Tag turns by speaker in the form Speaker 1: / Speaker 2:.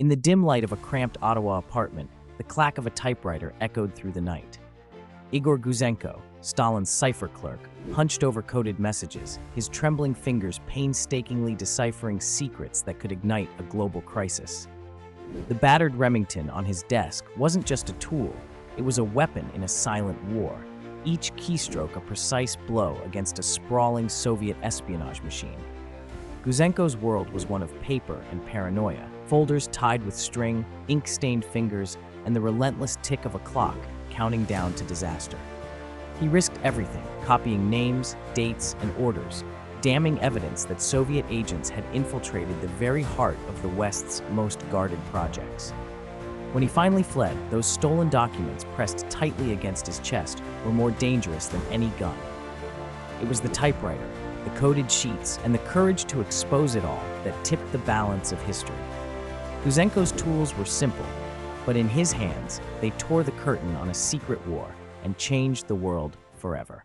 Speaker 1: In the dim light of a cramped Ottawa apartment, the clack of a typewriter echoed through the night. Igor Gouzenko, Stalin's cipher clerk, hunched over coded messages, his trembling fingers painstakingly deciphering secrets that could ignite a global crisis. The battered Remington on his desk wasn't just a tool, it was a weapon in a silent war, each keystroke a precise blow against a sprawling Soviet espionage machine. Gouzenko's world was one of paper and paranoia, folders tied with string, ink-stained fingers, and the relentless tick of a clock counting down to disaster. He risked everything, copying names, dates, and orders, damning evidence that Soviet agents had infiltrated the very heart of the West's most guarded projects. When he finally fled, those stolen documents pressed tightly against his chest were more dangerous than any gun. It was the typewriter, the coded sheets, and the courage to expose it all that tipped the balance of history. Gouzenko's tools were simple, but in his hands, they tore the curtain on a secret war and changed the world forever.